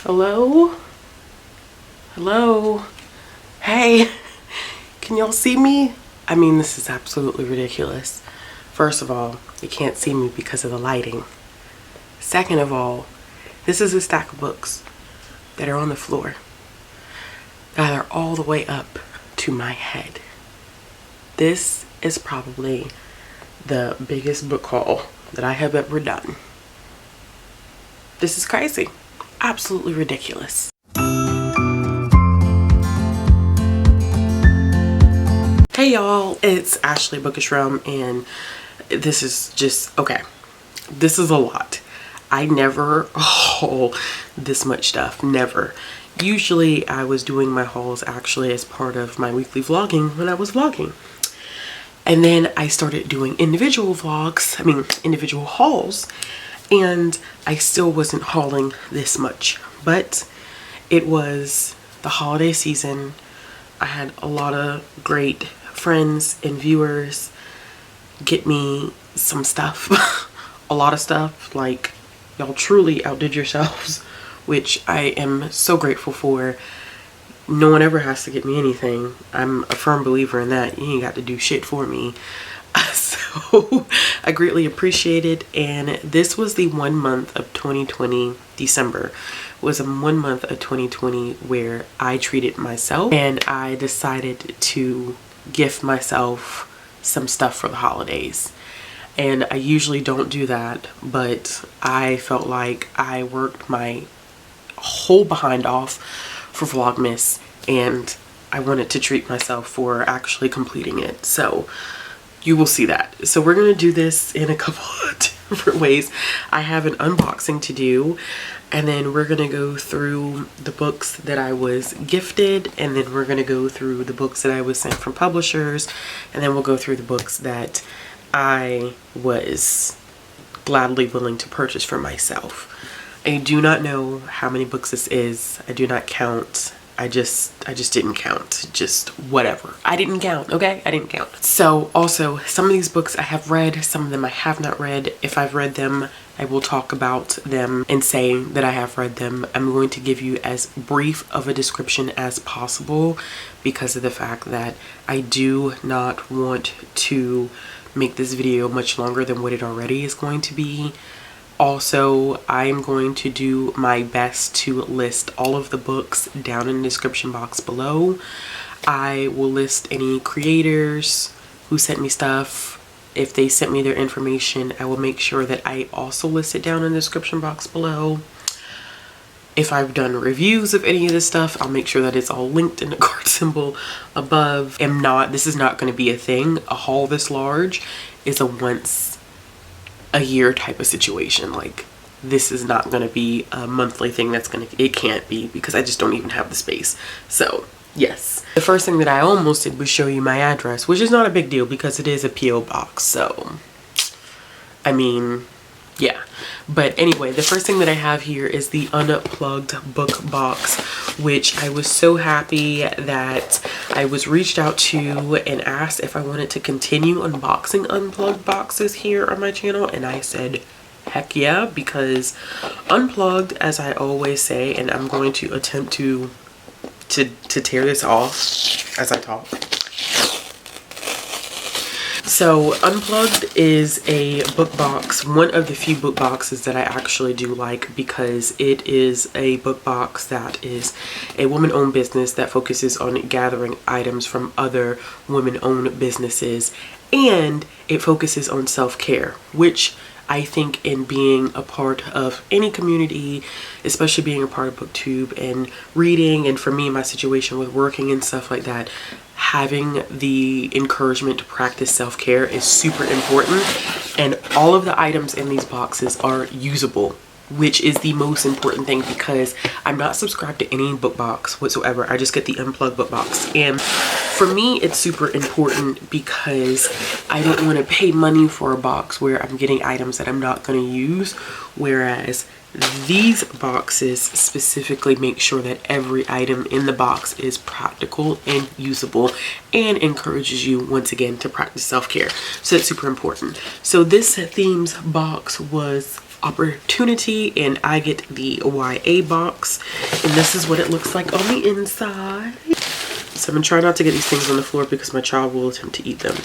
Hello? Hello? Hey, can y'all see me? I mean, this is absolutely ridiculous. First of all, you can't see me because of the lighting. Second of all, this is a stack of books that are on the floor that are all the way up to my head. This is probably the biggest book haul that I have ever done. This is crazy. Absolutely ridiculous. Hey y'all, it's Ashley Bookish Realm, and this is just, okay, this is a lot. I never haul this much stuff, never. Usually I was doing my hauls actually as part of my weekly vlogging when I was vlogging. And then I started doing individual hauls, and I still wasn't hauling this much. But it was the holiday season. I had a lot of great friends and viewers get me some stuff. A lot of stuff. Like, y'all truly outdid yourselves, which I am so grateful for. No one ever has to get me anything. I'm a firm believer in that. You ain't got to do shit for me. So I greatly appreciate it. And this was the 1 month of 2020. December was a 1 month of 2020 where I treated myself, and I decided to gift myself some stuff for the holidays. And I usually don't do that, but I felt like I worked my whole behind off for Vlogmas, and I wanted to treat myself for actually completing it. So you will see that. So we're gonna do this in a couple of different ways. I have an unboxing to do, and then we're gonna go through the books that I was gifted, and then we're gonna go through the books that I was sent from publishers, and then we'll go through the books that I was gladly willing to purchase for myself. I do not know how many books this is. I do not count. I just didn't count. Just whatever. I didn't count, okay? I didn't count. So also, some of these books I have read, some of them I have not read. If I've read them, I will talk about them and say that I have read them. I'm going to give you as brief of a description as possible because of the fact that I do not want to make this video much longer than what it already is going to be. Also, I'm going to do my best to list all of the books down in the description box below. I will list any creators who sent me stuff. If they sent me their information, I will make sure that I also list it down in the description box below. If I've done reviews of any of this stuff, I'll make sure that it's all linked in the card symbol above. This is not going to be a thing. A haul this large is a once a year type of situation. Like, this is not going to be a monthly thing. It can't be, because I just don't even have the space. So yes, the first thing that I almost did was show you my address, which is not a big deal because it is a PO box. So I mean, yeah. But anyway, the first thing that I have here is the Unplugged book box, which I was so happy that I was reached out to and asked if I wanted to continue unboxing Unplugged boxes here on my channel, and I said heck yeah, because Unplugged, as I always say, and I'm going to attempt to tear this off as I talk. So Unplugged is a book box, one of the few book boxes that I actually do like, because it is a book box that is a woman-owned business that focuses on gathering items from other women-owned businesses, and it focuses on self-care, which I think in being a part of any community, especially being a part of BookTube and reading, and for me, my situation with working and stuff like that, having the encouragement to practice self-care is super important. And all of the items in these boxes are usable, which is the most important thing, because I'm not subscribed to any book box whatsoever. I just get the Unplugged book box. And for me, it's super important because I don't want to pay money for a box where I'm getting items that I'm not going to use, whereas these boxes specifically make sure that every item in the box is practical and usable and encourages you once again to practice self-care. So that's super important. So this themes box was opportunity, and I get the YA box, and this is what it looks like on the inside. So I'm gonna try not to get these things on the floor because my child will attempt to eat them.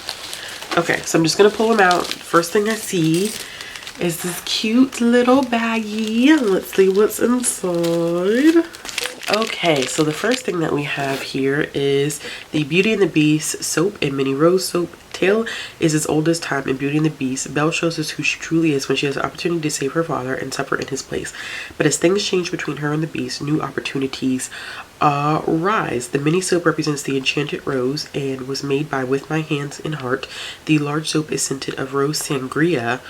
Okay, so I'm just gonna pull them out. First thing I see is this cute little baggie. Let's see what's inside. Okay, so the first thing that we have here is the Beauty and the Beast soap and mini rose soap. Tale is as old as time in Beauty and the Beast. Belle shows us who she truly is when she has the opportunity to save her father and suffer in his place. But as things change between her and the Beast, new opportunities rise. The mini soap represents the enchanted rose and was made by With My Hands and Heart. The large soap is scented of rose sangria.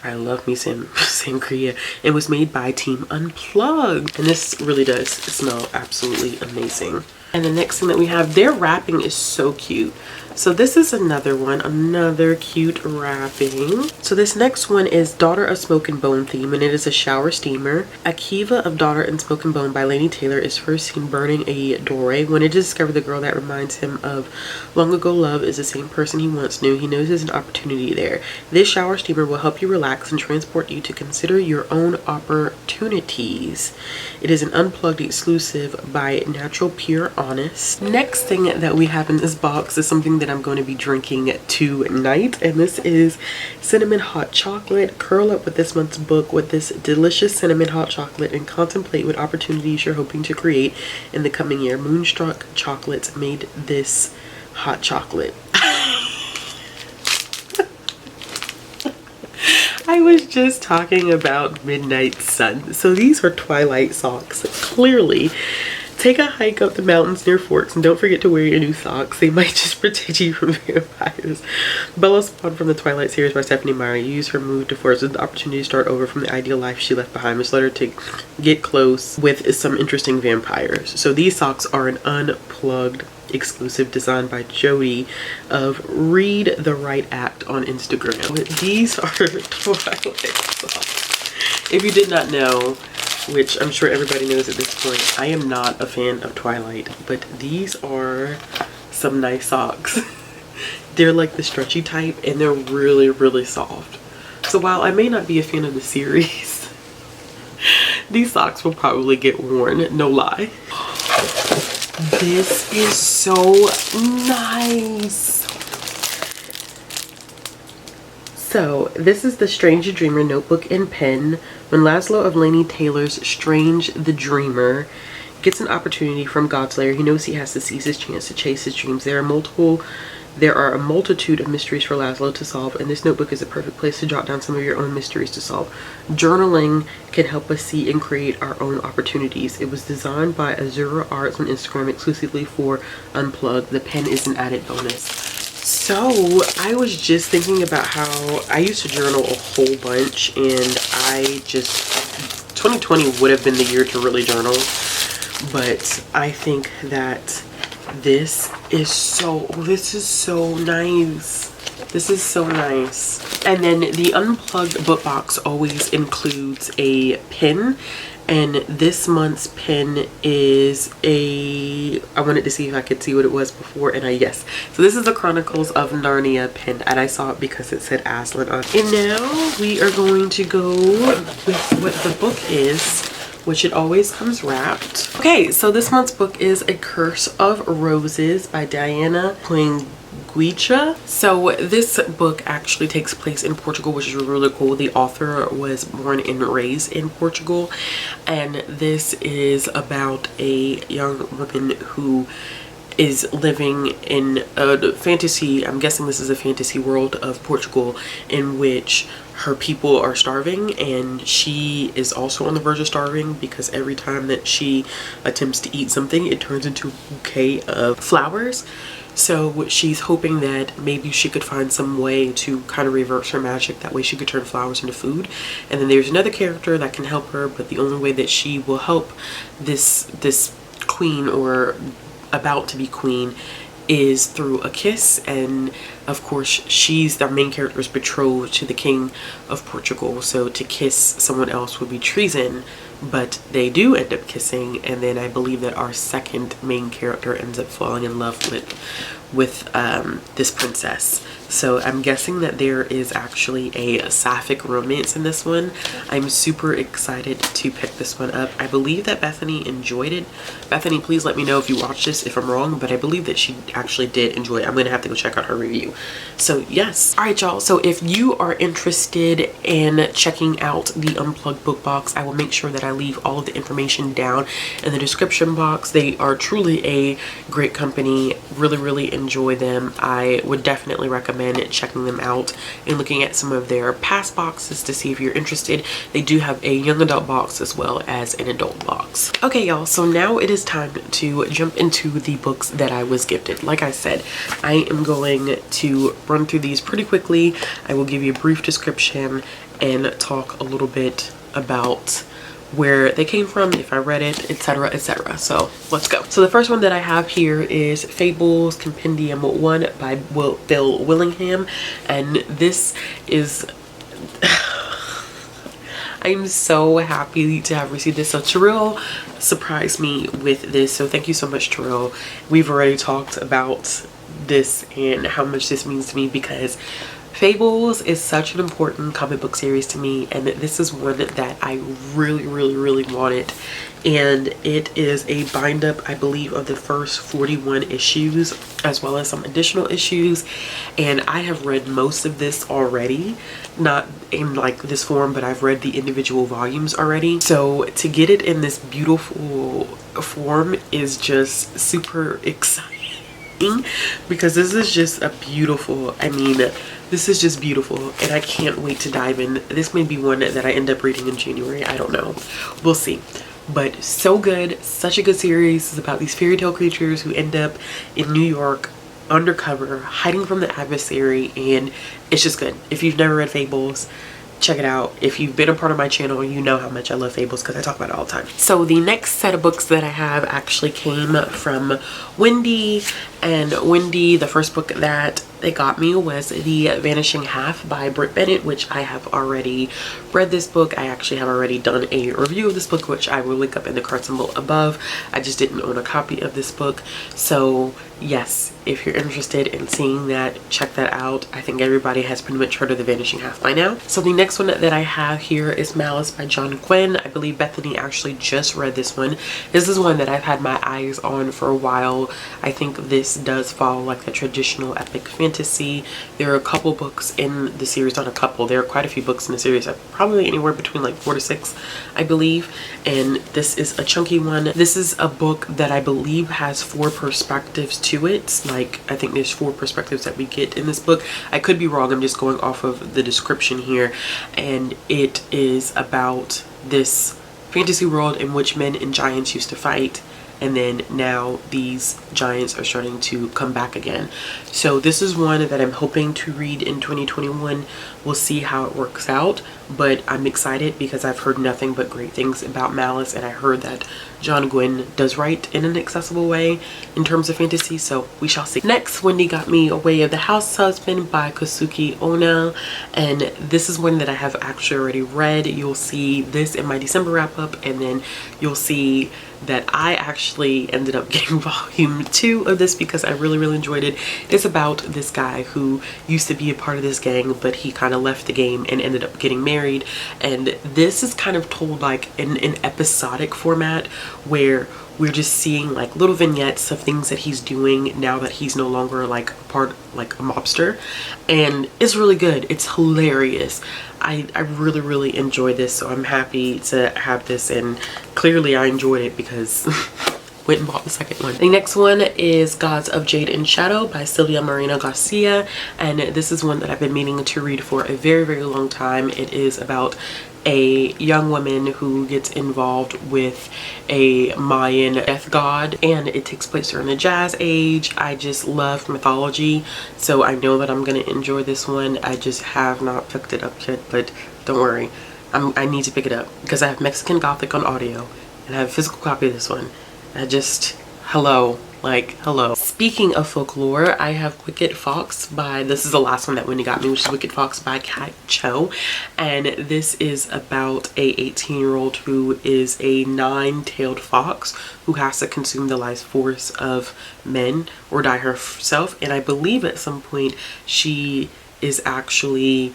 I love me some sangria. It was made by Team Unplugged. And this really does smell absolutely amazing. And the next thing that we have, their wrapping is so cute. So this is another one, another cute wrapping. So this next one is Daughter of Smoke and Bone theme, and it is a shower steamer. Akiva of Daughter and Smoke and Bone by Laini Taylor is first seen burning a doorway. When it is discovered the girl that reminds him of long ago love is the same person he once knew, he knows there's an opportunity there. This shower steamer will help you relax and transport you to consider your own opportunities. It is an Unplugged exclusive by Natural Pure Honest. Next thing that we have in this box is something that I'm going to be drinking tonight, and this is cinnamon hot chocolate. Curl up with this month's book with this delicious cinnamon hot chocolate and contemplate what opportunities you're hoping to create in the coming year. Moonstruck Chocolates made this hot chocolate. I was just talking about Midnight Sun. So these are Twilight socks. Clearly, take a hike up the mountains near Forks and don't forget to wear your new socks. They might just protect you from vampires. Bella spawned from the Twilight series by Stephanie Meyer. Used her move to force the opportunity to start over from the ideal life she left behind, which led her to get close with some interesting vampires. So these socks are an Unplugged exclusive designed by Jody of Read the Right Act on Instagram. These are Twilight socks. If you did not know, which I'm sure everybody knows at this point, I am not a fan of Twilight, but these are some nice socks. They're like the stretchy type and they're really, really soft. So while I may not be a fan of the series, these socks will probably get worn, no lie. This is so nice. So this is the Strange the Dreamer notebook and pen. When Laszlo of Laini Taylor's Strange the Dreamer gets an opportunity from Godslayer, he knows he has to seize his chance to chase his dreams. There are a multitude of mysteries for Laszlo to solve, and this notebook is a perfect place to jot down some of your own mysteries to solve. Journaling can help us see and create our own opportunities. It was designed by Azura Arts on Instagram exclusively for Unplugged. The pen is an added bonus. So I was just thinking about how I used to journal a whole bunch, and 2020 would have been the year to really journal, but I think that this is so nice. This is so nice. And then the Unplugged book box always includes a pin, and this month's pin is I wanted to see if I could see what it was before, and yes. So this is the Chronicles of Narnia pin, and I saw it because it said Aslan on it. And now we are going to go with what the book is, which it always comes wrapped. Okay, so this month's book is A Curse of Roses by Diana Guicha. So this book actually takes place in Portugal, which is really cool. The author was born and raised in Portugal, and this is about a young woman who is living in a fantasy, I'm guessing this is a fantasy world of Portugal, in which her people are starving, and she is also on the verge of starving because every time that she attempts to eat something, it turns into a bouquet of flowers. So she's hoping that maybe she could find some way to kind of reverse her magic. That way she could turn flowers into food. And then there's another character that can help her, but the only way that she will help this queen, or about to be queen, is through a kiss. And of course, she's the main character's betrothed to the King of Portugal, so to kiss someone else would be treason, but they do end up kissing, and then I believe that our second main character ends up falling in love with this princess. So I'm guessing that there is actually a sapphic romance in this one. I'm super excited to pick this one up. I believe that Bethany enjoyed it. Bethany, please let me know if you watched this, if I'm wrong, but I believe that she actually did enjoy it. I'm gonna have to go check out her review. So yes. All right, y'all. So if you are interested in checking out the Unplugged book box, I will make sure that I leave all of the information down in the description box. They are truly a great company. Really, really enjoy them. I would definitely recommend checking them out and looking at some of their past boxes to see if you're interested. They do have a young adult box as well as an adult box. Okay, y'all, so now it is time to jump into the books that I was gifted. Like I said, I am going to run through these pretty quickly. I will give you a brief description and talk a little bit about where they came from, if I read it, etc, etc. So let's go. So the first one that I have here is Fabels Compendium 1 by Bill Willingham, and this is I'm so happy to have received this. So Tirill surprised me with this, so thank you so much, Tirill. We've already talked about this and how much this means to me, because Fables is such an important comic book series to me, and this is one that I really wanted, and it is a bind up, I believe, of the first 41 issues as well as some additional issues, and I have read most of this already, not in like this form, but I've read the individual volumes already. So to get it in this beautiful form is just super exciting, because this is just a beautiful, I mean, this is just beautiful, and I can't wait to dive in. This may be one that I end up reading in January. I don't know. We'll see. But so good. Such a good series. It's about these fairy tale creatures who end up in New York undercover, hiding from the adversary, and it's just good. If you've never read Fables, check it out. If you've been a part of my channel, you know how much I love Fables because I talk about it all the time. So the next set of books that I have actually came from Wendy, and Wendy, the first book that they got me was The Vanishing Half by Britt Bennett, which I have already read this book. I actually have already done a review of this book, which I will link up in the card symbol above. I just didn't own a copy of this book. So yes, if you're interested in seeing that, check that out. I think everybody has pretty much heard of The Vanishing Half by now. So the next one that I have here is Malice by John Gwynne. I believe Bethany actually just read this one. This is one that I've had my eyes on for a while. I think this does follow like the traditional epic fantasy. There are a couple books in the series, not a couple, there are quite a few books in the series, probably anywhere between like 4 to 6, I believe, and this is a chunky one. This is a book that I believe has 4 perspectives to it. Like, I think there's 4 perspectives that we get in this book. I could be wrong, I'm just going off of the description here, and it is about this fantasy world in which men and giants used to fight, and then now these giants are starting to come back again. So this is one that I'm hoping to read in 2021. We'll see how it works out, but I'm excited because I've heard nothing but great things about Malice, and I heard that John Gwynne does write in an accessible way in terms of fantasy, so we shall see. Next, Wendy got me A Way of the House Husband by Kosuke Onna, and this is one that I have actually already read. You'll see this in my December wrap up, and then you'll see that I actually ended up getting volume 2 of this because I really enjoyed it. It's about this guy who used to be a part of this gang, but he kind of left the game and ended up getting married, and this is kind of told like in an episodic format where we're just seeing like little vignettes of things that he's doing now that he's no longer like like a mobster, and it's really good. It's hilarious. I really enjoyed this, so I'm happy to have this, and clearly I enjoyed it because went and bought the second one. The next one is Gods of Jade and Shadow by Sylvia Marina Garcia, and this is one that I've been meaning to read for a very long time. It is about a young woman who gets involved with a Mayan death god, and it takes place during the Jazz Age. I just love mythology, so I know that I'm gonna enjoy this one. I just have not picked it up yet, but don't worry, I need to pick it up because I have Mexican Gothic on audio and I have a physical copy of this one. I just, hello, Like, hello. Speaking of folklore, I have Wicked Fox by, this is the last one that Wendy got me, which is Wicked Fox by Kat Cho. And this is about a 18-year-old who is a 9-tailed fox who has to consume the life force of men or die herself. And I believe at some point she is actually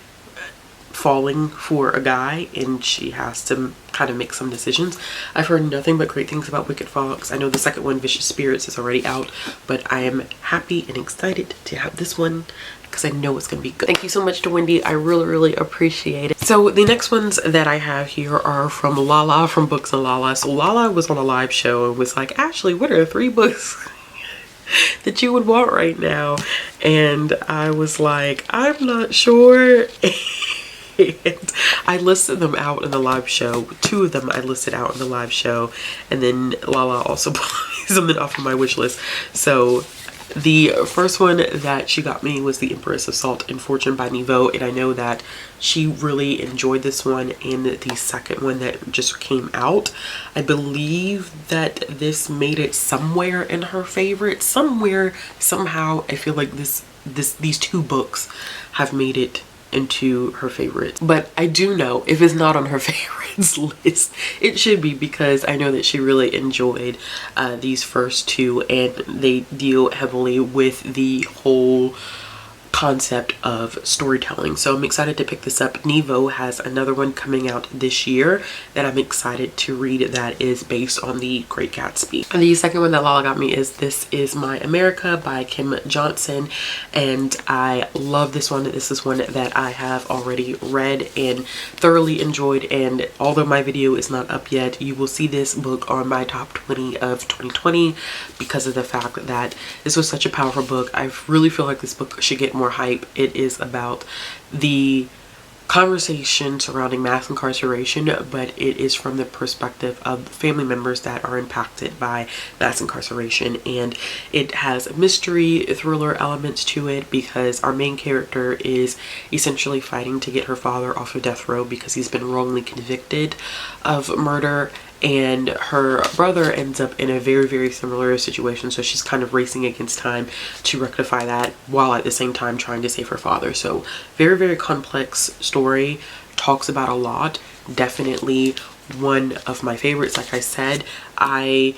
falling for a guy and she has to kind of make some decisions. I've heard nothing but great things about Wicked Fox. I know the second one, Vicious Spirits, is already out, but I am happy and excited to have this one because I know it's gonna be good. Thank you so much to Wendy. I really appreciate it. So the next ones that I have here are from Lala from Books and Lala. So Lala was on a live show and was like, Ashley, what are 3 books that you would want right now? And I was like, I'm not sure. And I listed them out in the live show. 2 of them I listed out in the live show, and then Lala also put something off of my wish list. So the first one that she got me was The Empress of Salt and Fortune by Niveau, and I know that she really enjoyed this one. And the second one that just came out, I believe that this made it somewhere in her favorite. Somewhere, somehow, I feel like these 2 books have made it into her favorites. But I do know if it's not on her favorites list, it should be, because I know that she really enjoyed these first 2, and they deal heavily with the whole concept of storytelling. So I'm excited to pick this up. Niveau has another one coming out this year that I'm excited to read that is based on The Great Gatsby. And the second one that Lala got me is This Is My America by Kim Johnson, and I love this one. This is one that I have already read and thoroughly enjoyed, and although my video is not up yet, you will see this book on my top 20 of 2020 because of the fact that this was such a powerful book. I really feel like this book should get more hype. It is about the conversation surrounding mass incarceration, but it is from the perspective of family members that are impacted by mass incarceration, and it has mystery thriller elements to it because our main character is essentially fighting to get her father off of death row because he's been wrongly convicted of murder, and her brother ends up in a very similar situation, so she's kind of racing against time to rectify that while at the same time trying to save her father. So very complex story, talks about a lot. Definitely one of my favorites. Like I said, I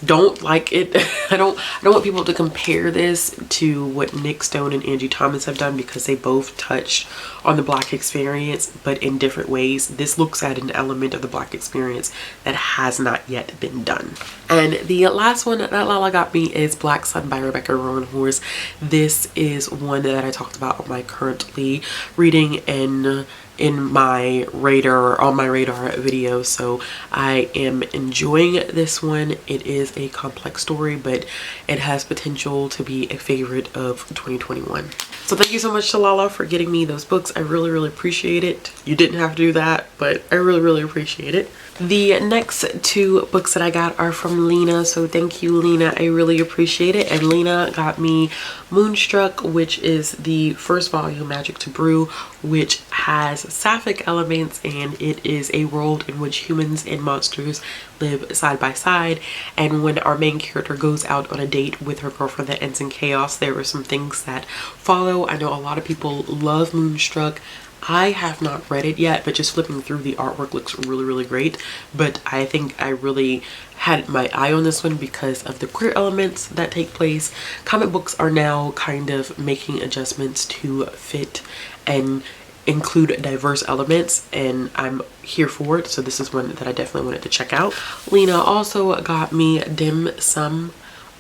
don't like it. I don't want people to compare this to what Nick Stone and Angie Thomas have done because they both touched on the Black experience, but in different ways. This looks at an element of the Black experience that has not yet been done. And the last one that Lala got me is Black Sun by Rebecca Roanhorse. This is one that I talked about on my currently reading and in my radar, on my radar video, so I am enjoying this one. It is a complex story, but it has potential to be a favorite of 2021. So thank you so much to Lala for getting me those books. I really appreciate it. You didn't have to do that, but I really appreciate it. The next 2 books that I got are from Lina, so thank you, Lina. I really appreciate it. And Lina got me Moonstruck, which is the first volume, Magic to Brew, which has sapphic elements, and it is a world in which humans and monsters live side by side. And when our main character goes out on a date with her girlfriend that ends in chaos, there are some things that follow. I know a lot of people love Moonstruck. I have not read it yet, but just flipping through the artwork looks really great. But I think I really had my eye on this one because of the queer elements that take place. Comic books are now kind of making adjustments to fit and include diverse elements, and I'm here for it. So this is one that I definitely wanted to check out. Lina also got me Dim Sum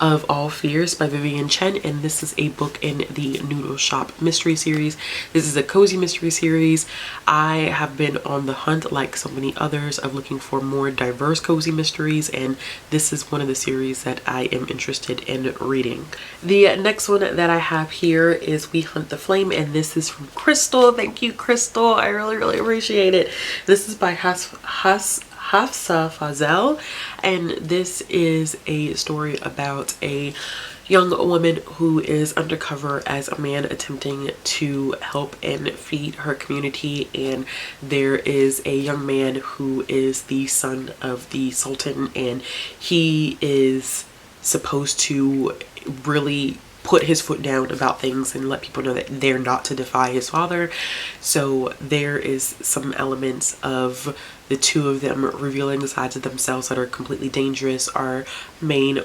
of All Fears by Vivian Chen, and this is a book in the Noodle Shop mystery series. This is a cozy mystery series. I have been on the hunt, like so many others, of looking for more diverse cozy mysteries, and this is one of the series that I am interested in reading. The next one that I have here is We Hunt the Flame, and this is from Krystal. Thank you, Krystal. I really appreciate it. This is by Hafsa Fazel, and this is a story about a young woman who is undercover as a man attempting to help and feed her community, and there is a young man who is the son of the Sultan, and he is supposed to really put his foot down about things and let people know that they're not to defy his father. So there is some elements of the two of them revealing sides of themselves that are completely dangerous. Our main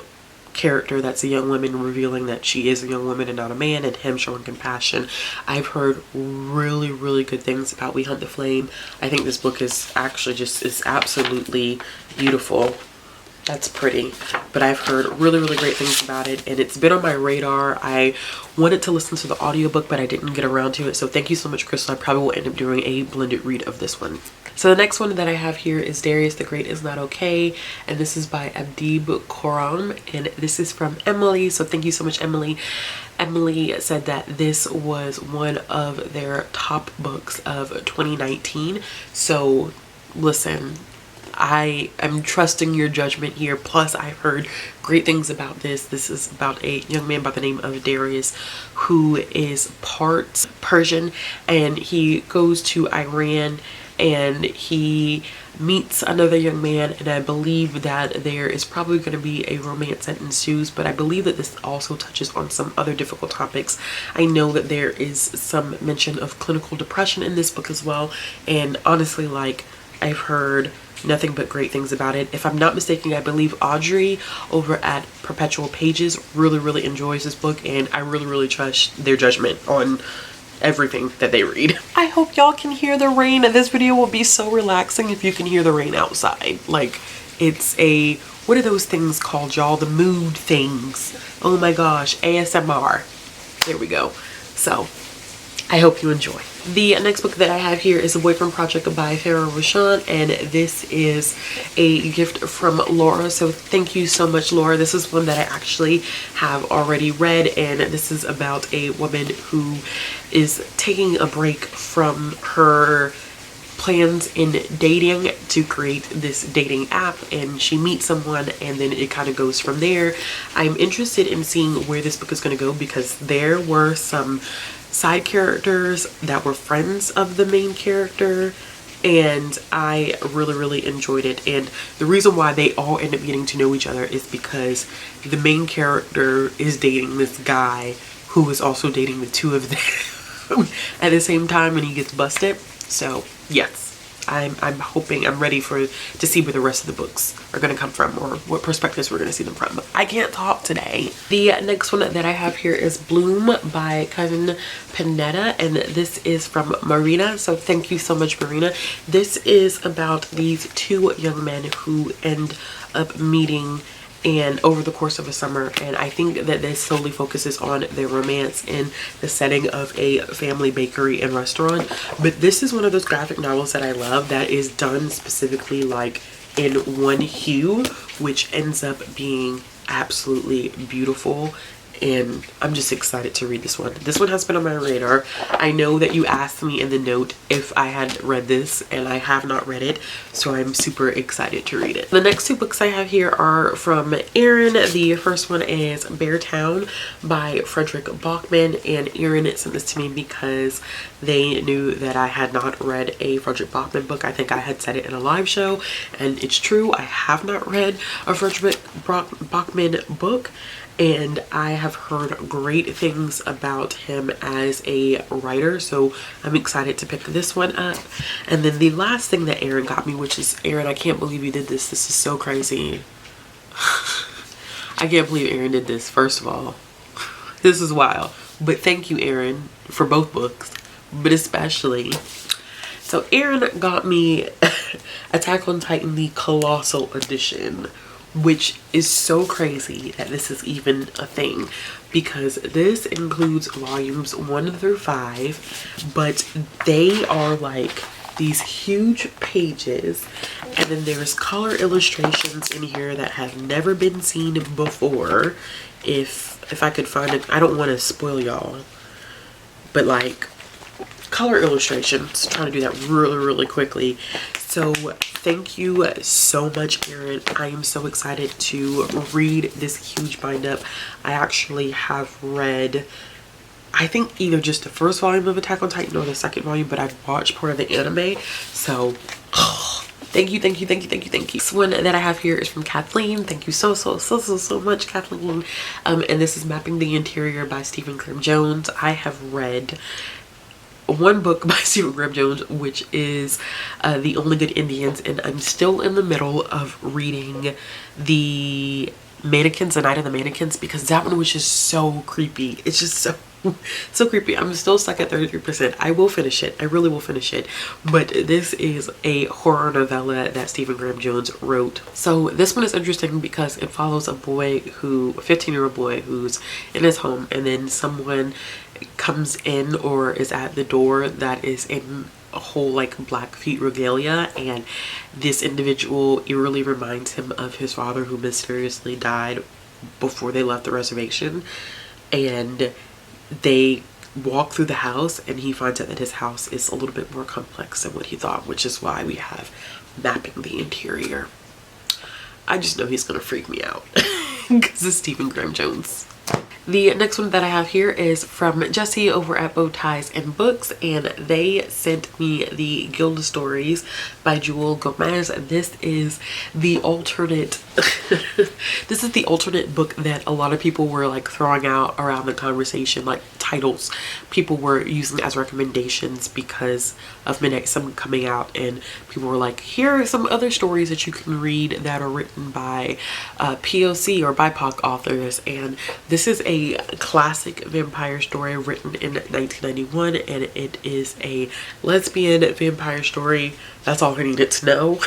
character, that's a young woman, revealing that she is a young woman and not a man, and him showing compassion. I've heard really good things about We Hunt the Flame. I think this book is actually is absolutely beautiful. That's pretty, but I've heard really great things about it, and it's been on my radar. I wanted to listen to the audiobook, but I didn't get around to it, so thank you so much, Krystal. I probably will end up doing a blended read of this one. So the next one that I have here is Darius the Great Is Not Okay, and this is by Abdib Khorram, and this is from Emily. So thank you so much, Emily. Emily said that this was one of their top books of 2019. So listen, I am trusting your judgment here. Plus, I've heard great things about this. This is about a young man by the name of Darius, who is part Persian, and he goes to Iran and he meets another young man, and I believe that there is probably going to be a romance that ensues, but I believe that this also touches on some other difficult topics. I know that there is some mention of clinical depression in this book as well, and honestly, like, I've heard nothing but great things about it. If I'm not mistaken, I believe Audrey over at Perpetual Pages really enjoys this book, and I really trust their judgment on everything that they read. I hope y'all can hear the rain. This video will be so relaxing if you can hear the rain outside. Like, it's a, what are those things called, y'all? The mood things. Oh my gosh, ASMR. There we go. So I hope you enjoy. The next book that I have here is The Boyfriend Project by Farah Rochon, and this is a gift from Laura. So thank you so much, Laura. This is one that I actually have already read, and this is about a woman who is taking a break from her plans in dating to create this dating app, and she meets someone, and then it kind of goes from there. I'm interested in seeing where this book is going to go, because there were some side characters that were friends of the main character, and I really enjoyed it. And the reason why they all end up getting to know each other is because the main character is dating this guy who is also dating the two of them at the same time, and he gets busted. So yes, I'm hoping, I'm ready to see where the rest of the books are going to come from, or what perspectives we're going to see them from. But I can't talk today. The next one that I have here is Bloom by Kevin Panetta, and this is from Marina. So thank you so much, Marina. This is about these two young men who end up meeting and over the course of a summer, and I think that this solely focuses on their romance in the setting of a family bakery and restaurant. But this is one of those graphic novels that I love that is done specifically like in one hue, which ends up being absolutely beautiful, and I'm just excited to read this one. This one has been on my radar. I know that you asked me in the note if I had read this, and I have not read it, so I'm super excited to read it. The next two books I have here are from Erin. The first one is Bear Town by Frederick Bachman, and Erin sent this to me because they knew that I had not read a Frederick Bachman book. I think I had said it in a live show, and it's true. I have not read a Frederick Bachman book, and I have heard great things about him as a writer, so I'm excited to pick this one up. And then the last thing that Erin got me, which is, Erin, I can't believe you did this. This is so crazy. I can't believe Erin did this, first of all. This is wild. But thank you, Erin, for both books, but especially. So Erin got me Attack on Titan, the Colossal Edition, which is so crazy that this is even a thing, because this includes volumes 1 through 5, but they are like these huge pages, and then there's color illustrations in here that have never been seen before. If I could find it, I don't want to spoil y'all, but like color illustrations, trying to do that really quickly. So thank you so much, Erin. I am so excited to read this huge bind up. I actually have read, I think, either just the first volume of Attack on Titan or the second volume, but I've watched part of the anime. So Thank you, thank you, thank you, thank you, thank you. This one that I have here is from Kathleen. Thank you so much, Kathleen. And this is Mapping the Interior by Stephen Graham Jones. I have read one book by Stephen Graham Jones, which is The Only Good Indians, and I'm still in the middle of reading The Mannequins, The Night of the Mannequins, because that one was just so creepy. It's just so creepy. I'm still stuck at 33%. I will finish it. I really will finish it. But this is a horror novella that Stephen Graham Jones wrote. So this one is interesting because it follows a boy who, a 15-year-old boy who's in his home, and then someone comes in or is at the door that is in a whole like Blackfeet regalia, and this individual eerily reminds him of his father who mysteriously died before they left the reservation. And they walk through the house and he finds out that his house is a little bit more complex than what he thought, which is why we have Mapping the Interior. I just know he's gonna freak me out because it's Stephen Graham Jones. The next one that I have here is from Jesse over at Bow Ties and Books, and they sent me the Guild Stories by Jewel Gomez. This is the alternate this is the alternate book that a lot of people were like throwing out around the conversation, like titles people were using as recommendations because of Midnight Sun coming out, and people were like, here are some other stories that you can read that are written by POC or BIPOC authors. And this is a classic vampire story written in 1991, and it is a lesbian vampire story. That's all I needed to know.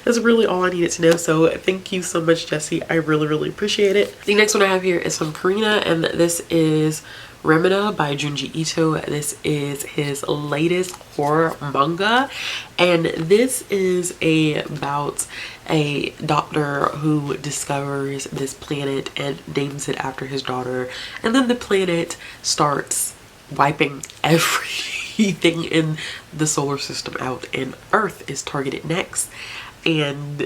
That's really all I needed to know. So thank you so much, Jesse. I really appreciate it. The next one I have here is from Karina, and this is Remina by Junji Ito. This is his latest horror manga, and this is about a doctor who discovers this planet and names it after his daughter, and then the planet starts wiping everything in the solar system out, and Earth is targeted next. And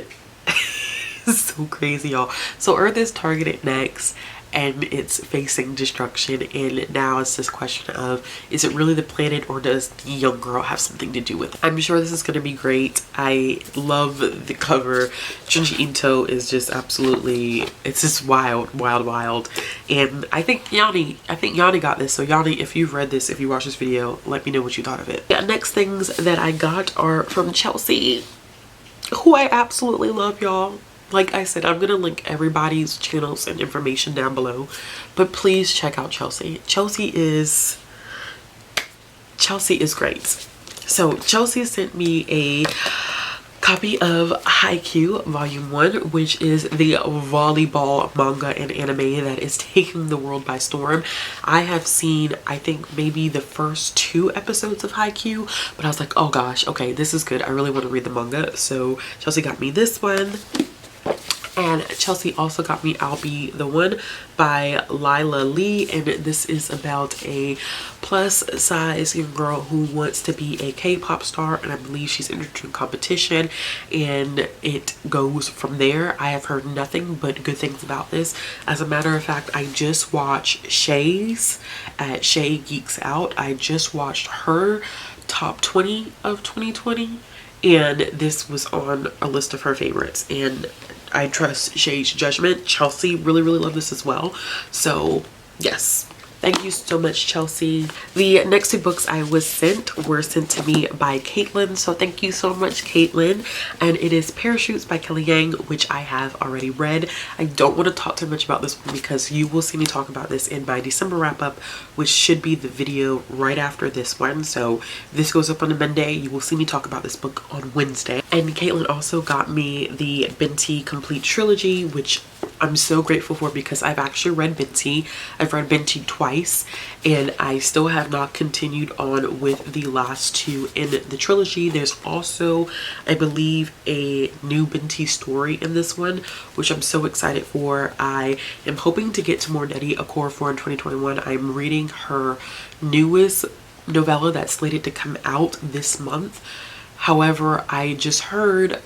it's so crazy, y'all. So Earth is targeted next and it's facing destruction, and now it's this question of, is it really the planet or does the young girl have something to do with it? I'm sure this is going to be great. I love the cover. Junji Ito is just absolutely, it's just wild. And I think Yanni got this. So Yanni, if you've read this, if you watch this video, let me know what you thought of it. Yeah, next things that I got are from Chelsea, who I absolutely love, y'all. Like I said, I'm gonna link everybody's channels and information down below, but please check out Chelsea. Chelsea is great. So Chelsea sent me a copy of Haikyuu Volume 1, which is the volleyball manga and anime that is taking the world by storm. I have seen, I think, maybe the first 2 episodes of Haikyuu, but I was like, oh gosh, okay, this is good. I really want to read the manga. So Chelsea got me this one. And Chelsea also got me I'll Be the One by Lila Lee, and this is about a plus size young girl who wants to be a K-pop star, and I believe she's entered into a competition, and it goes from there. I have heard nothing but good things about this. As a matter of fact, I just watched Shay's at Shay Geeks Out. I just watched her top 20 of 2020, and this was on a list of her favorites, and I trust Shay's judgment. Chelsea really loved this as well. So yes, thank you so much, Chelsea. The next 2 books I was sent were sent to me by Caitlin. So thank you so much, Caitlin. And it is Parachutes by Kelly Yang, which I have already read. I don't want to talk too much about this one because you will see me talk about this in my December wrap up, which should be the video right after this one. So this goes up on a Monday. You will see me talk about this book on Wednesday. And Caitlin also got me the Binti Complete Trilogy, which I'm so grateful for because I've actually read Binti. I've read Binti twice, and I still have not continued on with the last 2 in the trilogy. There's also, I believe, a new Binti story in this one, which I'm so excited for. I am hoping to get to more Nettie Okorafor in 2021. I'm reading her newest novella that's slated to come out this month. However, I just heard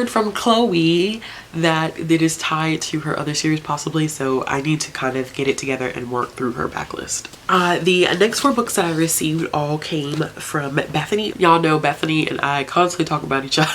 from Chloe that it is tied to her other series possibly, so I need to kind of get it together and work through her backlist. The next 4 books that I received all came from Bethany. Y'all know Bethany and I constantly talk about each other.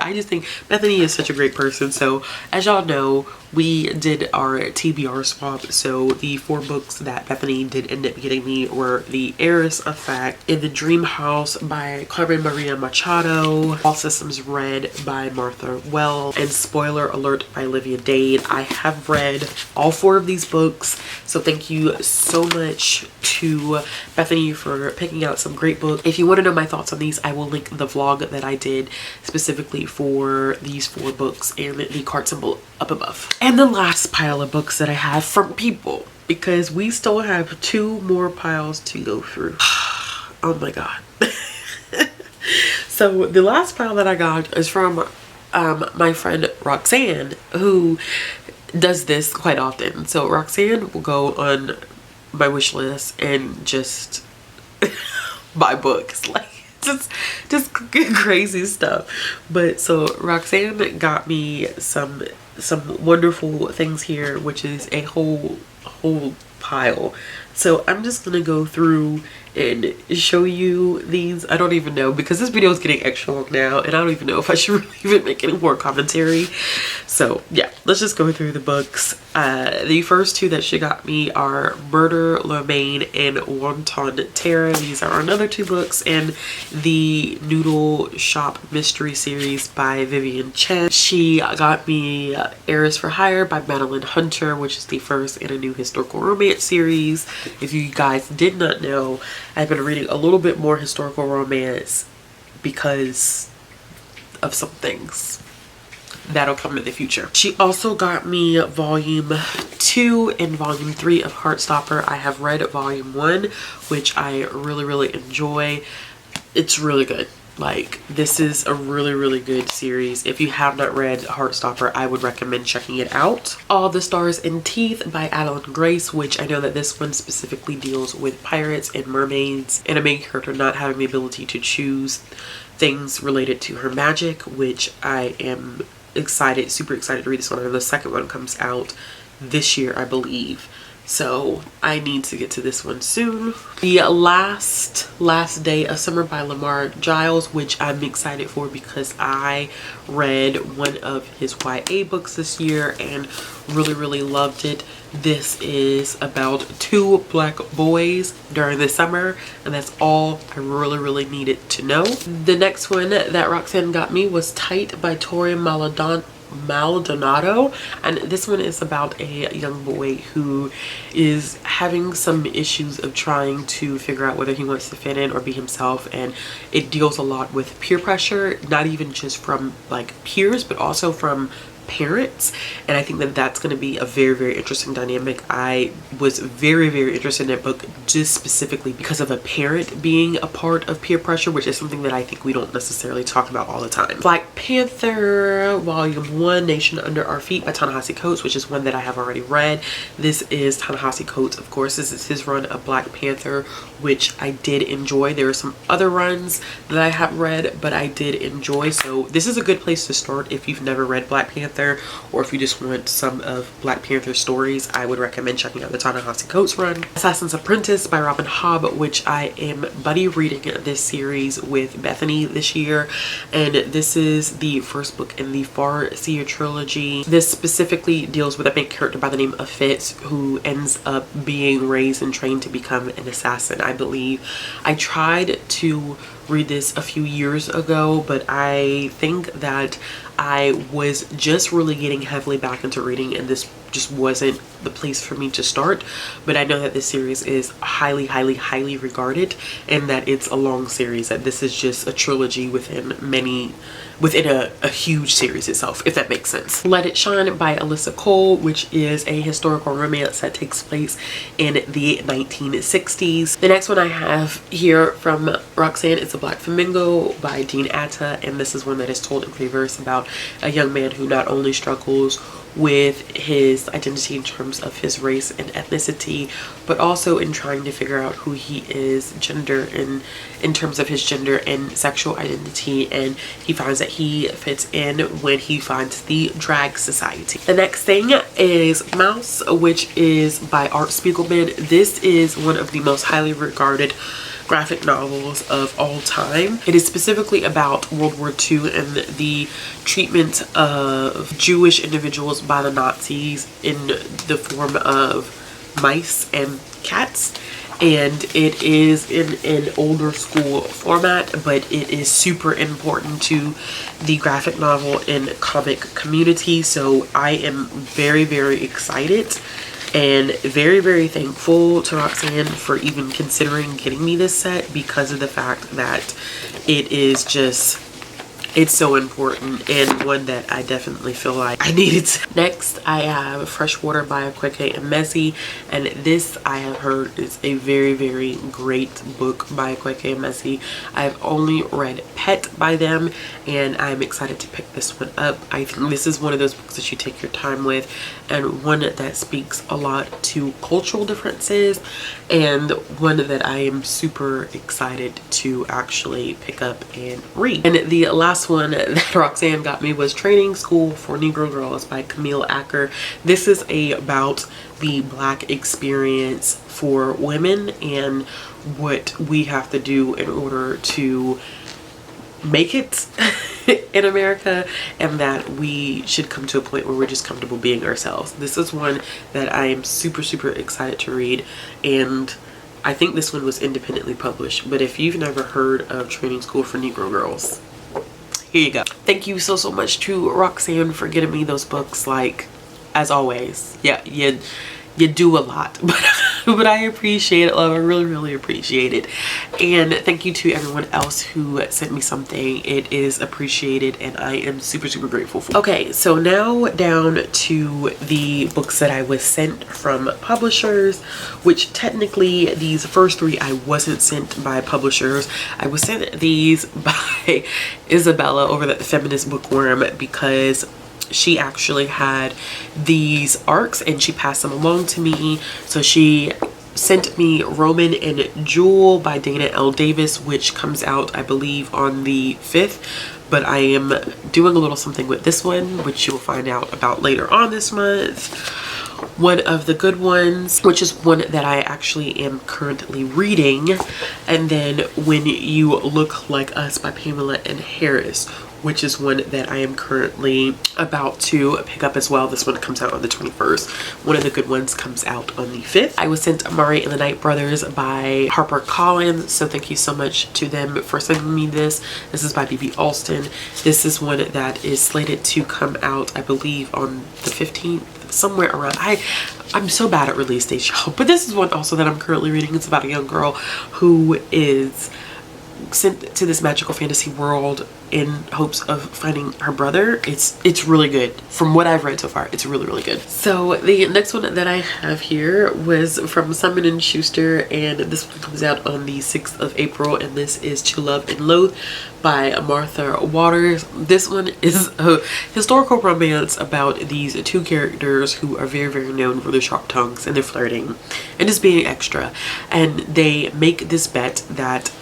I just think Bethany is such a great person. So as y'all know, we did our TBR swap. So the 4 books that Bethany did end up getting me were The Heiress Effect, In the Dream House by Carmen Maria Machado, All Systems Red by Martha Well, and Spoiler Alert by Olivia Dade. I have read all 4 of these books, so thank you so much to Bethany for picking out some great books. If you want to know my thoughts on these, I will link the vlog that I did specifically for these 4 books and the card symbol up above. And the last pile of books that I have from people, because we still have 2 more piles to go through. Oh my god. So the last pile that I got is from my friend Roxanne, who does this quite often. So Roxanne will go on my wish list and just buy books, like just crazy stuff. But so Roxanne got me some wonderful things here, which is a whole pile. So I'm just gonna go through and show you these. I don't even know, because this video is getting extra long now and I don't even know if I should really even make any more commentary. So yeah, let's just go through the books. The first 2 that she got me are Murder, Lorraine, and Wonton Terra. These are another 2 books in the Noodle Shop Mystery series by Vivian Chen. She got me Heiress for Hire by Madeline Hunter, which is the first in a new historical romance series. If you guys did not know, I've been reading a little bit more historical romance because of some things that'll come in the future. She also got me volume 2 and volume 3 of Heartstopper. I have read volume 1, which I really enjoy. It's really good. Like, this is a really good series. If you have not read Heartstopper, I would recommend checking it out. All the Stars and Teeth by Adeline Grace, which I know that this one specifically deals with pirates and mermaids and a main character not having the ability to choose things related to her magic, which I am super excited to read this one. And the second one comes out this year, I believe. So I need to get to this one soon. The last Day of Summer by Lamar Giles, which I'm excited for because I read one of his YA books this year and really loved it. This is about 2 black boys during the summer, and that's all I really needed to know. The next one that Roxanne got me was Tight by Tori Maldonado, and this one is about a young boy who is having some issues of trying to figure out whether he wants to fit in or be himself, and it deals a lot with peer pressure, not even just from like peers but also from parents, and I think that that's going to be a very interesting dynamic. I was very interested in that book just specifically because of a parent being a part of peer pressure, which is something that I think we don't necessarily talk about all the time. Black Panther volume 1, Nation Under Our Feet by Ta-Nehisi Coates, which is one that I have already read. This is Ta-Nehisi Coates, of course. This is his run of Black Panther, which I did enjoy. There are some other runs that I have read, but I did enjoy, so this is a good place to start if you've never read Black Panther, or if you just want some of Black Panther stories. I would recommend checking out the Ta-Nehisi Coates run. Assassin's Apprentice by Robin Hobb, which I am buddy reading this series with Bethany this year, and this is the first book in the Farseer trilogy. This specifically deals with a main character by the name of Fitz, who ends up being raised and trained to become an assassin, I believe. I tried to read this a few years ago, but I think that I was just really getting heavily back into reading, and this just wasn't the place for me to start. But I know that this series is highly regarded, and that it's a long series, that this is just a trilogy within a huge series itself, if that makes sense. Let It Shine by Alyssa Cole, which is a historical romance that takes place in the 1960s. The next one I have here from Roxanne is The Black Flamingo by Dean Atta, and this is one that is told in reverse about a young man who not only struggles with his identity in terms terms of his race and ethnicity, but also in trying to figure out who he is in terms of his gender and sexual identity, and he finds that he fits in when he finds the drag society. The next thing is Mouse, which is by Art Spiegelman. This is one of the most highly regarded graphic novels of all time. It is specifically about World War II and the treatment of Jewish individuals by the Nazis in the form of mice and cats. And it is in an older school format, but it is super important to the graphic novel and comic community. So I am very, very excited and very, very thankful to Roxanne for even considering getting me this set, because of the fact that it is just, it's so important and one that I definitely feel like I needed. Next, I have Freshwater by Akwaeke Emezi, and this I have heard is a very, very great book by Akwaeke Emezi. I've only read Pet by them, and I'm excited to pick this one up. I think this is one of those books that you take your time with, and one that speaks a lot to cultural differences, and one that I am super excited to actually pick up and read. And the last one that Roxanne got me was Training School for Negro Girls by Camille Acker. This is about the Black experience for women and what we have to do in order to make it in America, and that we should come to a point where we're just comfortable being ourselves. This is one that I am super, super excited to read, and I think this one was independently published. But if you've never heard of Training School for Negro Girls, here you go. Thank you so much to Roxanne for getting me those books. Like, as always, yeah, you do a lot, but I appreciate it, love. I really, really appreciate it. And thank you to everyone else who sent me something. It is appreciated, and I am super, super grateful for. Okay, so now down to the books that I was sent from publishers, which technically these first three I wasn't sent by publishers. I was sent these by Isabella over at TheFeministBookworm, because she actually had these arcs and she passed them along to me. So she sent me Roman and Jewel by Dana L. Davis, which comes out, I believe, on the 5th. But I am doing a little something with this one, which you'll find out about later on this month. One of the good ones, which is one that I actually am currently reading, and then When You Look Like Us by Pamela and Harris, which is one that I am currently about to pick up as well. This one comes out on the 21st. One of the good ones comes out on the 5th. I was sent Amari and the Night Brothers by Harper Collins, so thank you so much to them for sending me this. This is by B.B. Alston. This is one that is slated to come out, I believe, on the 15th, somewhere around. I'm so bad at release dates, y'all, but this is one also that I'm currently reading. It's about a young girl who is sent to this magical fantasy world in hopes of finding her brother. It's really good. From what I've read so far, it's really, really good. So the next one that I have here was from Simon & Schuster, and this one comes out on the 6th of April, and this is To Love and Loathe by Martha Waters. This one is a historical romance about these two characters who are very, very known for their sharp tongues and their flirting and just being extra, and they make this bet that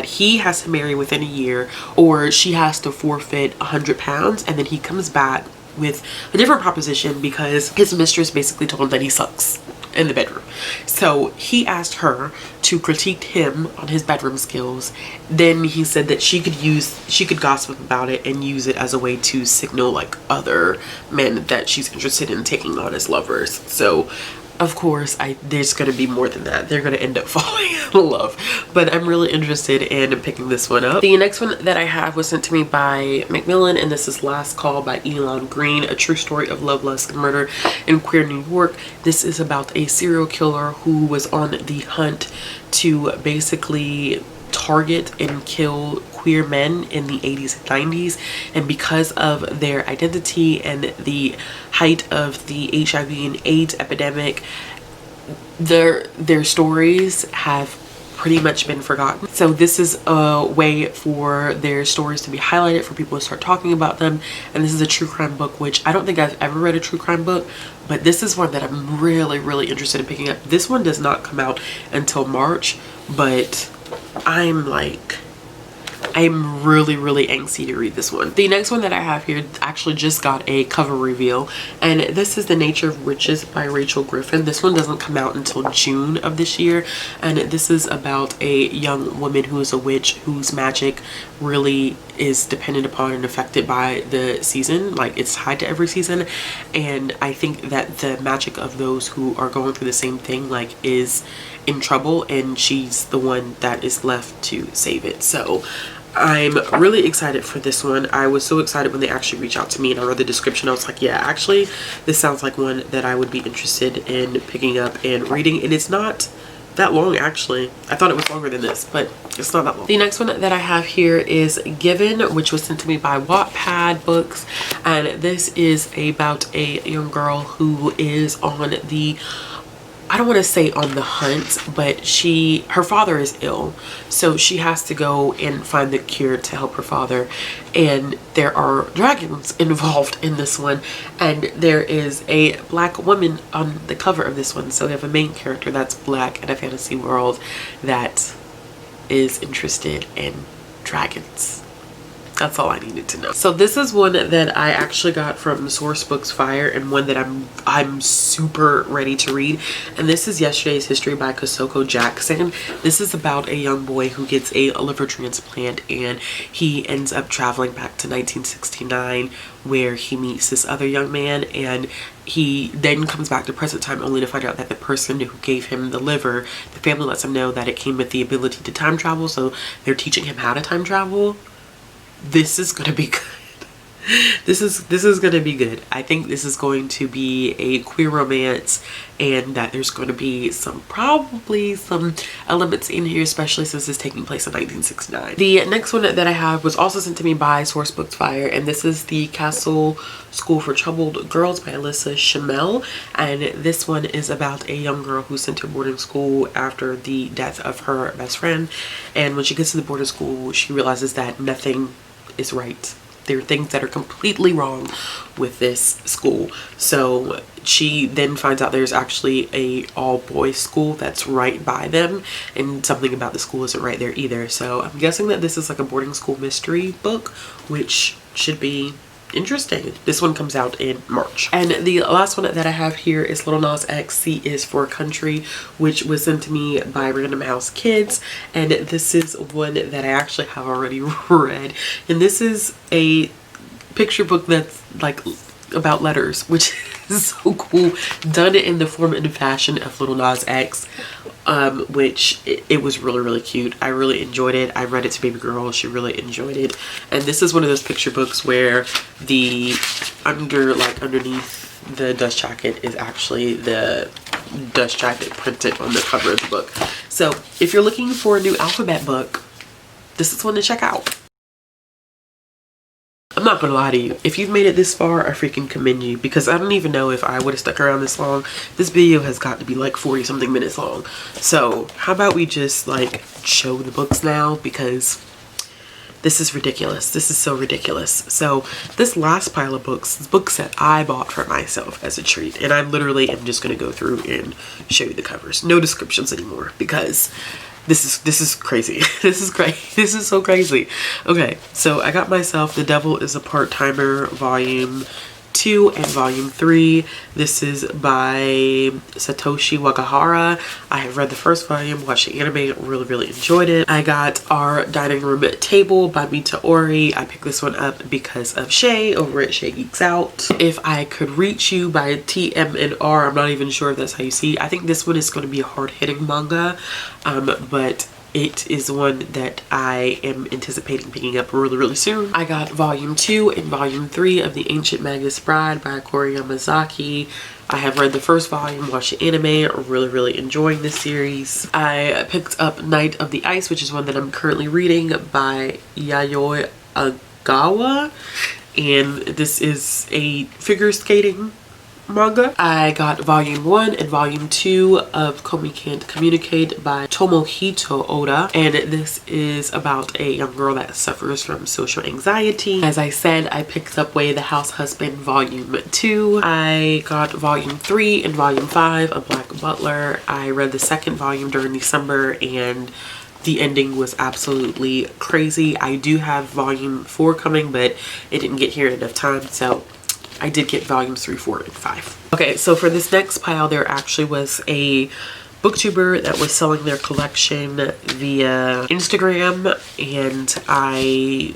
he has to marry within a year, or she has to forfeit 100 pounds, and then he comes back with a different proposition because his mistress basically told him that he sucks in the bedroom. So he asked her to critique him on his bedroom skills. Then he said that she could gossip about it and use it as a way to signal like other men that she's interested in taking on as lovers. So of course, there's going to be more than that. They're going to end up falling in love. But I'm really interested in picking this one up. The next one that I have was sent to me by Macmillan, and this is Last Call by Elon Green, a true story of love, lust, and murder in queer New York. This is about a serial killer who was on the hunt to basically target and kill queer men in the 80s and 90s, and because of their identity and the height of the HIV and AIDS epidemic, their stories have pretty much been forgotten. So this is a way for their stories to be highlighted, for people to start talking about them. And this is a true crime book, which I don't think I've ever read a true crime book, but this is one that I'm really interested in picking up. This one does not come out until March, but I'm really angsty to read this one. The next one that I have here actually just got a cover reveal, and this is The Nature of Witches by Rachel Griffin. This one doesn't come out until June of this year, and this is about a young woman who is a witch whose magic really is dependent upon and affected by the season. Like, it's tied to every season, and I think that the magic of those who are going through the same thing like is in trouble, and she's the one that is left to save it. So I'm really excited for this one. I was so excited when they actually reached out to me and I read the description. I was like, yeah, actually this sounds like one that I would be interested in picking up and reading. And it's not that long, actually. I thought it was longer than this, but it's not that long. The next one that I have here is Given, which was sent to me by Wattpad Books, and this is about a young girl who is on the, I don't want to say on the hunt, but her father is ill, so she has to go and find the cure to help her father. And there are dragons involved in this one, and there is a black woman on the cover of this one. So we have a main character that's black in a fantasy world that is interested in dragons. That's all I needed to know. So this is one that I actually got from Source Books Fire, and one that I'm super ready to read. And this is Yesterday's History by Kosoko Jackson. This is about a young boy who gets a liver transplant, and he ends up traveling back to 1969 where he meets this other young man, and he then comes back to present time only to find out that the person who gave him the liver, the family lets him know that it came with the ability to time travel, so they're teaching him how to time travel. This is gonna be good. This is gonna be good. I think this is going to be a queer romance, and that there's going to be probably some elements in here, especially since it's taking place in 1969. The next one that I have was also sent to me by Source Books Fire, and this is The Castle School for Troubled Girls by Alyssa Shamel. And this one is about a young girl who's sent to boarding school after the death of her best friend, and when she gets to the boarding school, she realizes that nothing is right. There are things that are completely wrong with this school. So she then finds out there's actually a all-boys school that's right by them, and something about the school isn't right there either. So I'm guessing that this is like a boarding school mystery book, which should be interesting. This one comes out in March. And the last one that I have here is Lil Nas X, C is for Country, which was sent to me by Random House Kids, and this is one that I actually have already read. And this is a picture book that's like about letters, which is so cool, done in the form and fashion of Lil Nas X, which it was really cute. I really enjoyed it. I read it to baby girl. She really enjoyed it. And this is one of those picture books where the underneath the dust jacket is actually the dust jacket printed on the cover of the book. So if you're looking for a new alphabet book, this is one to check out. I'm not gonna lie to you, if you've made it this far, I freaking commend you, because I don't even know if I would have stuck around this long. This video has got to be like 40 something minutes long. So how about we just like show the books now, because this is ridiculous. This is so ridiculous. So this last pile of books is books that I bought for myself as a treat, and I literally am just gonna go through and show you the covers. No descriptions anymore, because this is crazy. This is crazy. This is so crazy. Okay, so I got myself The Devil is a Part-Timer Volume 2 and Volume 3. This is by Satoshi Wakahara. I have read the first volume, watched the anime, really enjoyed it. I got Our Dining Room Table by Mita Ori. I picked this one up because of Shay over at Shay Geeks Out. If I Could Reach You by TMNR. I'm not even sure if that's how you see. I think this one is going to be a hard-hitting manga, but it is one that I am anticipating picking up really soon. I got Volume 2 and Volume 3 of The Ancient Magus Bride by Kori Yamazaki. I have read the first volume, watched the anime, really enjoying this series. I picked up Night of the Ice, which is one that I'm currently reading by Yayoi Agawa. And this is a figure skating manga. I got volume 1 and volume 2 of Komi Can't Communicate by Tomohito Oda, and this is about a young girl that suffers from social anxiety. As I said, I picked up Way the House Husband volume 2. I got volume 3 and volume 5 of Black Butler. I read the second volume during December and the ending was absolutely crazy. I do have volume 4 coming, but it didn't get here in enough time, so I did get volumes 3, 4, and 5. Okay, so for this next pile, there actually was a booktuber that was selling their collection via Instagram, and I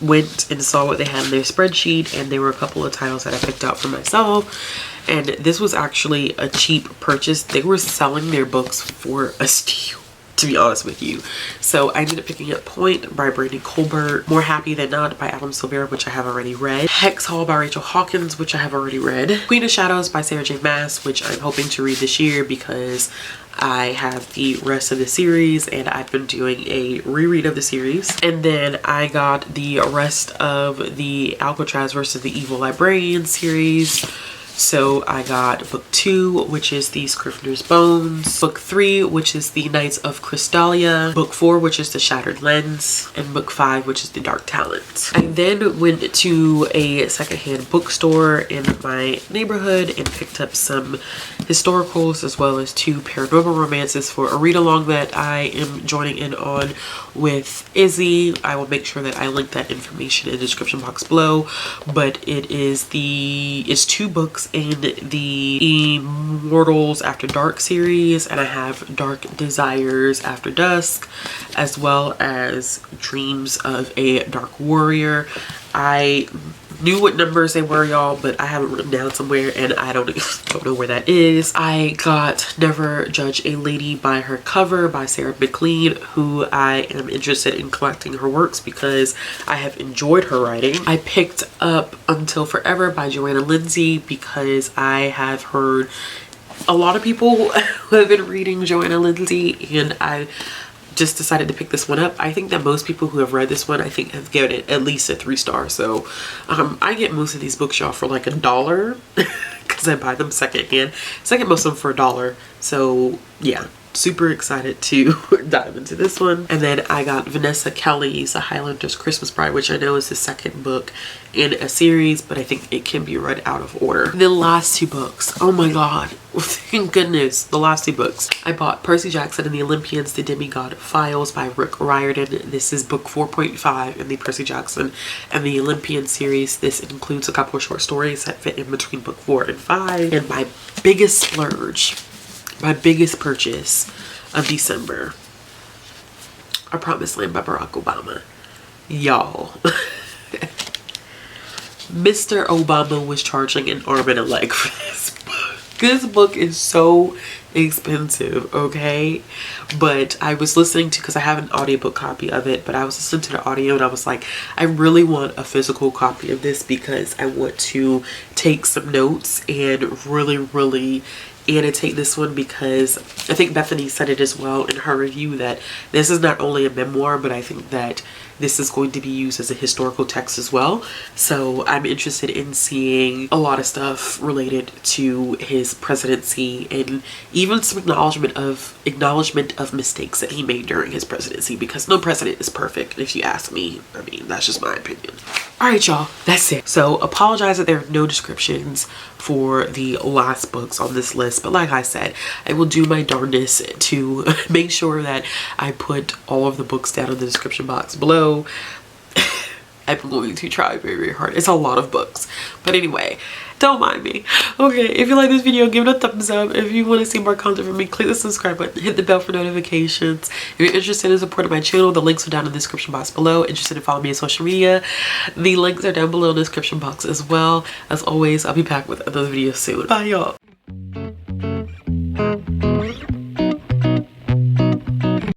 went and saw what they had in their spreadsheet, and there were a couple of titles that I picked out for myself, and this was actually a cheap purchase. They were selling their books for a steal, to be honest with you. So I ended up picking up Point by Brandy Colbert, More Happy Than Not by Adam Silvera, which I have already read, Hex Hall by Rachel Hawkins, which I have already read, Queen of Shadows by Sarah J Maas, which I'm hoping to read this year because I have the rest of the series and I've been doing a reread of the series. And then I got the rest of the Alcatraz versus the Evil Librarian series. So I got book 2, which is the Scrivener's Bones, book 3, which is the Knights of Crystalia, book 4, which is the Shattered Lens, and book 5, which is the Dark Talent. I then went to a secondhand bookstore in my neighborhood and picked up some historicals as well as 2 paranormal romances for a read along that I am joining in on with Izzy. I will make sure that I link that information in the description box below, but it's 2 books in the Immortals After Dark series, and I have Dark Desires After Dusk as well as Dreams of a Dark Warrior. I knew what numbers they were, y'all, but I have it written down somewhere and I don't know where that is. I got Never Judge a Lady by Her Cover by Sarah McLean, who I am interested in collecting her works because I have enjoyed her writing. I picked up Until Forever by Joanna Lindsay because I have heard a lot of people who have been reading Joanna Lindsay, and I just decided to pick this one up. I think that most people who have read this one, I think, have given it at least a 3 stars. So I get most of these books, y'all, for like $1 because I buy them secondhand. So I get most of them for $1. So yeah, super excited to dive into this one. And then I got Vanessa Kelly's A Highlander's Christmas Bride, which I know is the second book in a series, but I think it can be read out of order. The last 2 books, oh my god, thank goodness, the last 2 books. I bought Percy Jackson and the Olympians, The Demigod Files by Rick Riordan. This is book 4.5 in the Percy Jackson and the Olympian series. This includes a couple of short stories that fit in between book 4 and 5. And my biggest splurge, my biggest purchase of December, A Promised Land by Barack Obama. Y'all. Mr. Obama was charging an arm and a leg for this book. This book is so expensive, okay? But I was listening to, because I have an audiobook copy of it, but I was listening to the audio and I was like, I really want a physical copy of this because I want to take some notes and really annotate this one, because I think Bethany said it as well in her review that this is not only a memoir, but I think that this is going to be used as a historical text as well. So I'm interested in seeing a lot of stuff related to his presidency and even some acknowledgement of mistakes that he made during his presidency, because no president is perfect, if you ask me. I mean, that's just my opinion. Alright, y'all, that's it. So apologize that there are no descriptions for the last books on this list, but like I said, I will do my darndest to make sure that I put all of the books down in the description box below. I'm going to try very hard. It's a lot of books, but anyway, don't mind me. Okay, if you like this video, give it a thumbs up. If you want to see more content from me, click the subscribe button, hit the bell for notifications. If you're interested in supporting my channel, the links are down in the description box below. Interested in following me on social media, the links are down below in the description box as well. As always, I'll be back with another video soon. Bye, y'all.